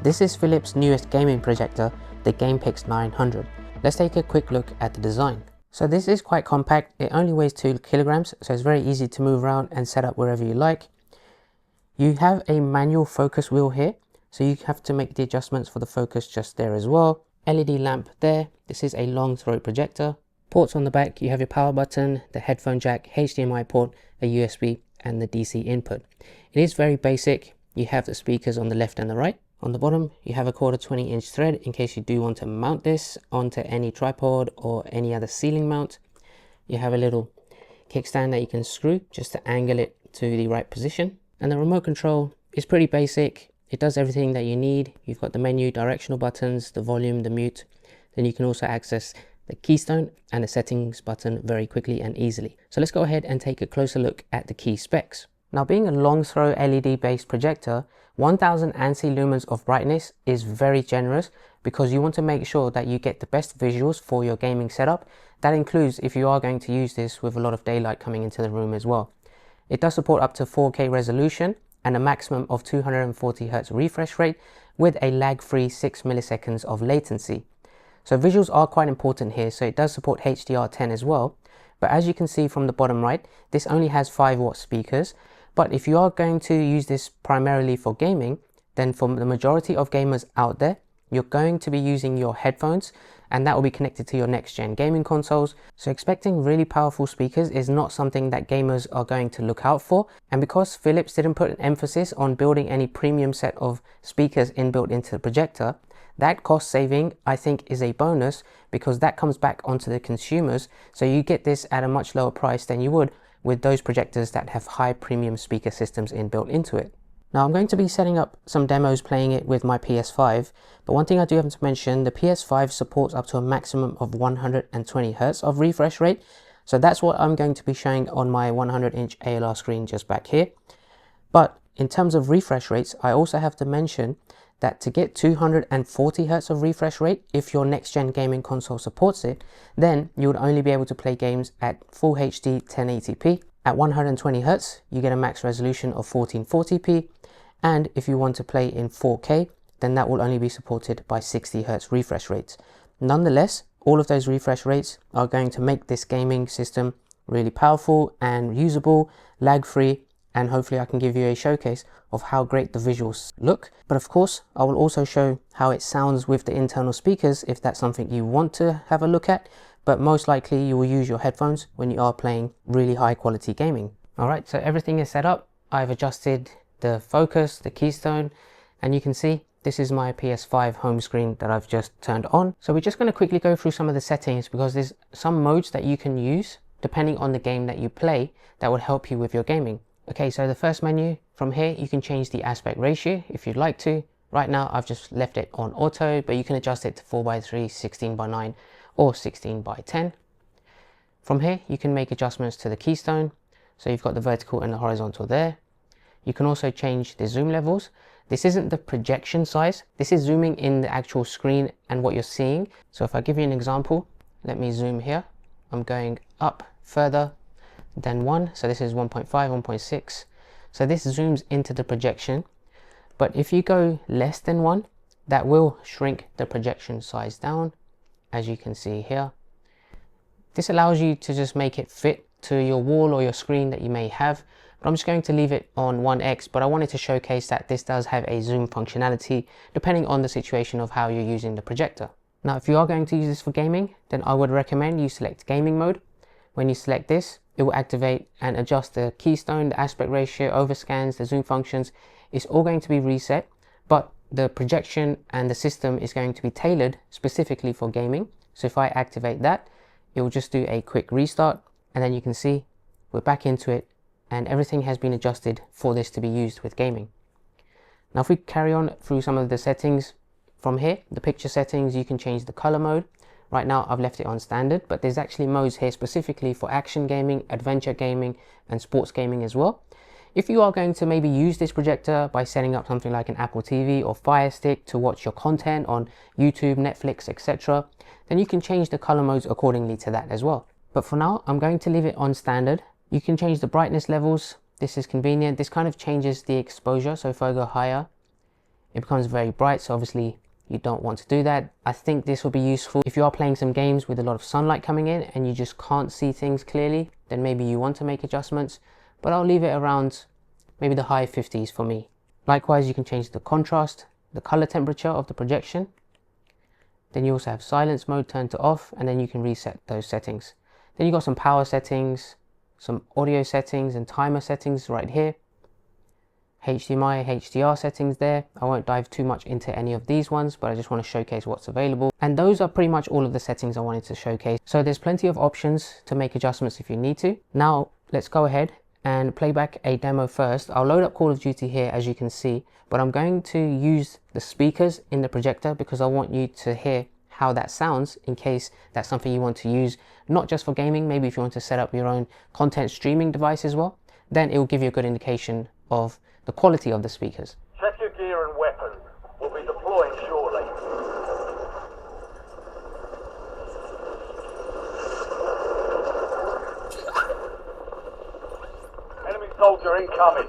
This is Philips' newest gaming projector, the GamePix 900. Let's take a quick look at the design. So this is quite compact, it only weighs 2 kilograms, so it's very easy to move around and set up wherever you like. You have a manual focus wheel here, so you have to make the adjustments for the focus just there as well. LED lamp there, this is a long throat projector. Ports on the back, you have your power button, the headphone jack, HDMI port, a USB and the DC input. It is very basic, you have the speakers on the left and the right. On the bottom you have a 1/4-20-inch thread in case you do want to mount this onto any tripod or any other ceiling mount. You have a little kickstand that you can screw just to angle it to the right position. And the remote control is pretty basic. It does everything that you need. You've got the menu, directional buttons, the volume, the mute. Then you can also access the keystone and the settings button very quickly and easily. So let's go ahead and take a closer look at the key specs. Now, being a long throw LED based projector, 1000 ANSI lumens of brightness is very generous because you want to make sure that you get the best visuals for your gaming setup. That includes if you are going to use this with a lot of daylight coming into the room as well. It does support up to 4K resolution and a maximum of 240 Hz refresh rate with a lag-free 6 milliseconds of latency. So visuals are quite important here, so it does support HDR10 as well. But as you can see from the bottom right, this only has 5-watt speakers. But if you are going to use this primarily for gaming, then for the majority of gamers out there, you're going to be using your headphones and that will be connected to your next-gen gaming consoles. So expecting really powerful speakers is not something that gamers are going to look out for. And because Philips didn't put an emphasis on building any premium set of speakers inbuilt into the projector, that cost saving I think is a bonus because that comes back onto the consumers. So you get this at a much lower price than you would with those projectors that have high premium speaker systems inbuilt into it. Now I'm going to be setting up some demos playing it with my PS5, but one thing I do have to mention, the PS5 supports up to a maximum of 120 Hz of refresh rate. So that's what I'm going to be showing on my 100-inch ALR screen just back here. But in terms of refresh rates, I also have to mention that to get 240 Hz of refresh rate, if your next-gen gaming console supports it, then you would only be able to play games at Full HD 1080p. At 120 Hz, you get a max resolution of 1440p. And if you want to play in 4K, then that will only be supported by 60 Hz refresh rates. Nonetheless, all of those refresh rates are going to make this gaming system really powerful and usable, lag-free, and hopefully I can give you a showcase of how great the visuals look. But of course, I will also show how it sounds with the internal speakers if that's something you want to have a look at. But most likely you will use your headphones when you are playing really high quality gaming. Alright, so everything is set up. I've adjusted the focus, the keystone, and you can see this is my PS5 home screen that I've just turned on. So we're just going to quickly go through some of the settings because there's some modes that you can use depending on the game that you play that would help you with your gaming. Okay, so the first menu, from here you can change the aspect ratio if you'd like to. Right now I've just left it on auto, but you can adjust it to 4:3, 16:9 or 16:10. From here you can make adjustments to the keystone. So you've got the vertical and the horizontal there. You can also change the zoom levels. This isn't the projection size, this is zooming in the actual screen and what you're seeing. So if I give you an example, let me zoom here. I'm going up further than 1, so this is 1.5, 1.6. So this zooms into the projection, but if you go less than 1, that will shrink the projection size down, as you can see here. This allows you to just make it fit to your wall or your screen that you may have. But I'm just going to leave it on 1x, but I wanted to showcase that this does have a zoom functionality depending on the situation of how you're using the projector. Now, if you are going to use this for gaming, then I would recommend you select gaming mode. When you select this, it will activate and adjust the keystone, the aspect ratio, overscans, the zoom functions. It's all going to be reset, but the projection and the system is going to be tailored specifically for gaming. So if I activate that, it will just do a quick restart, and then you can see we're back into it and everything has been adjusted for this to be used with gaming. Now if we carry on through some of the settings from here, the picture settings, you can change the color mode. Right now I've left it on standard, but there's actually modes here specifically for action gaming, adventure gaming and sports gaming as well. If you are going to maybe use this projector by setting up something like an Apple TV or Fire Stick to watch your content on YouTube, Netflix, etc., then you can change the color modes accordingly to that as well. But for now, I'm going to leave it on standard. You can change the brightness levels. This is convenient. This kind of changes the exposure. So if I go higher, it becomes very bright, so obviously you don't want to do that. I think this will be useful if you are playing some games with a lot of sunlight coming in and you just can't see things clearly, then maybe you want to make adjustments, but I'll leave it around maybe the high 50s for me. Likewise, you can change the contrast, the color temperature of the projection. Then you also have silence mode turned to off, and then you can reset those settings. Then you got some power settings, some audio settings and timer settings right here. HDMI, HDR settings there. I won't dive too much into any of these ones, but I just want to showcase what's available. And those are pretty much all of the settings I wanted to showcase. So there's plenty of options to make adjustments if you need to. Now let's go ahead and play back a demo first. I'll load up Call of Duty here, as you can see, but I'm going to use the speakers in the projector because I want you to hear how that sounds in case that's something you want to use, not just for gaming, maybe if you want to set up your own content streaming device as well, then it will give you a good indication of the quality of the speakers. Check your gear and weapons. We'll be deploying shortly. Enemy soldier incoming.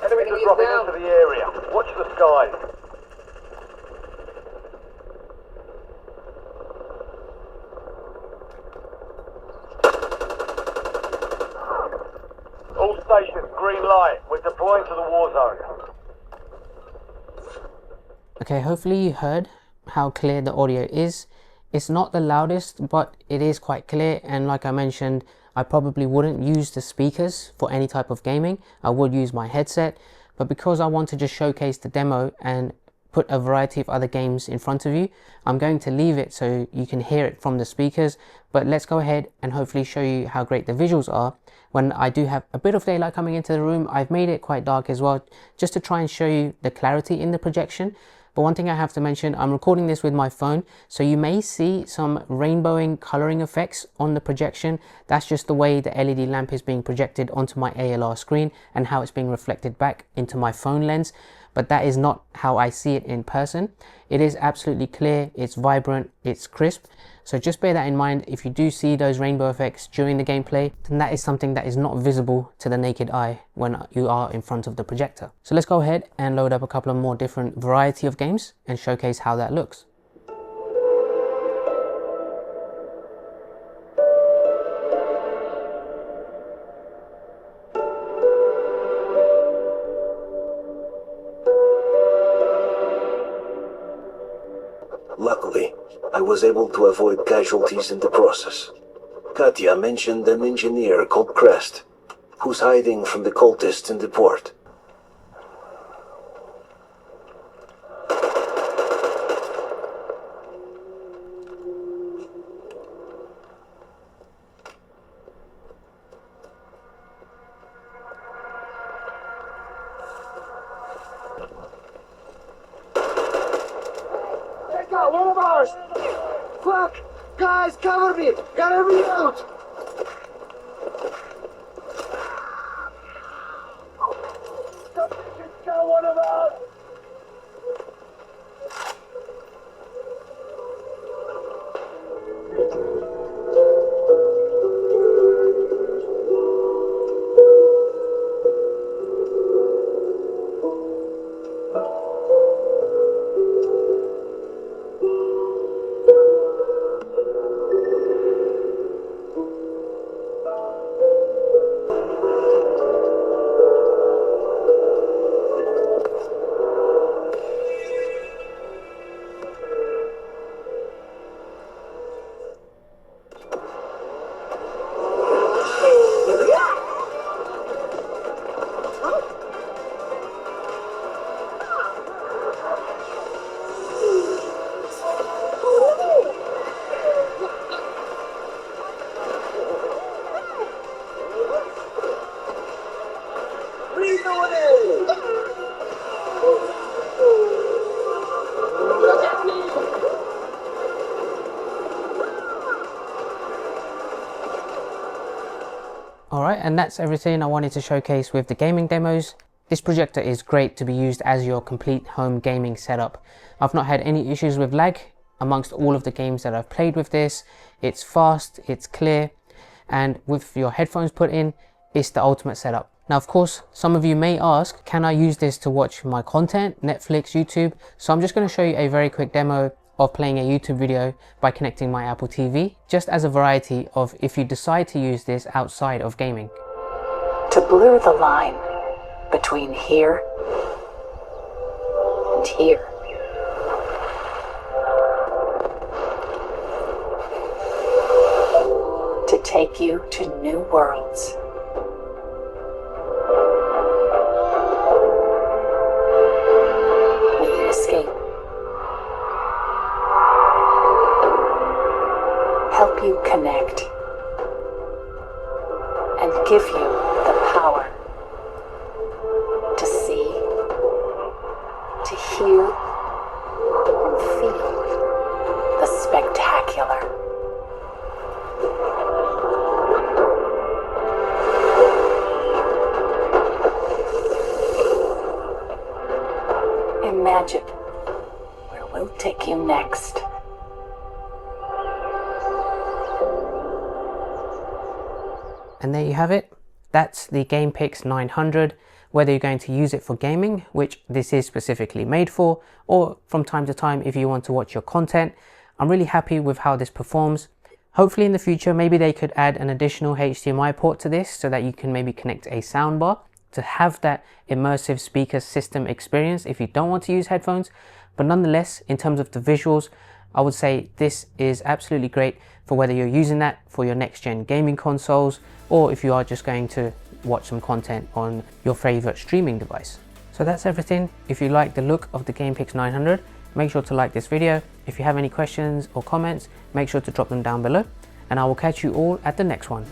Enemies are dropping into the area. Watch the skies. All stations, green light. We're deploying to the war zone. Okay, hopefully you heard how clear the audio is. It's not the loudest, but it is quite clear, and like I mentioned, I probably wouldn't use the speakers for any type of gaming. I would use my headset, but because I want to just showcase the demo and put a variety of other games in front of you, I'm going to leave it so you can hear it from the speakers. But let's go ahead and hopefully show you how great the visuals are when I do have a bit of daylight coming into the room. I've made it quite dark as well, just to try and show you the clarity in the projection. But one thing I have to mention, I'm recording this with my phone, so you may see some rainbowing coloring effects on the projection. That's just the way the LED lamp is being projected onto my ALR screen and how it's being reflected back into my phone lens. But that is not how I see it in person. It is absolutely clear, it's vibrant, it's crisp. So just bear that in mind. If you do see those rainbow effects during the gameplay, then that is something that is not visible to the naked eye when you are in front of the projector. So let's go ahead and load up a couple of more different variety of games and showcase how that looks. Luckily, I was able to avoid casualties in the process. Katya mentioned an engineer called Crest, who's hiding from the cultists in the port. One of ours! Fuck! Guys, cover me! Gotta reload! Got one of ours! Alright, and that's everything I wanted to showcase with the gaming demos. This projector is great to be used as your complete home gaming setup. I've not had any issues with lag amongst all of the games that I've played with this. It's fast, it's clear, and with your headphones put in, it's the ultimate setup. Now, of course, some of you may ask, can I use this to watch my content, Netflix, YouTube? So I'm just going to show you a very quick demo of playing a YouTube video by connecting my Apple TV, just as a variety of if you decide to use this outside of gaming. To blur the line between here and here. To take you to new worlds. Will you escape? Help you connect and give you the power to see, to hear, and feel the spectacular. Imagine where we'll take you next. And there you have it. That's the GamePix 900. Whether you're going to use it for gaming, which this is specifically made for, or from time to time if you want to watch your content, I'm really happy with how this performs. Hopefully in the future, maybe they could add an additional HDMI port to this so that you can maybe connect a soundbar to have that immersive speaker system experience if you don't want to use headphones. But nonetheless, in terms of the visuals, I would say this is absolutely great for whether you're using that for your next gen gaming consoles, or if you are just going to watch some content on your favorite streaming device. So that's everything. If you like the look of the GamePix 900, make sure to like this video. If you have any questions or comments, make sure to drop them down below, and I will catch you all at the next one.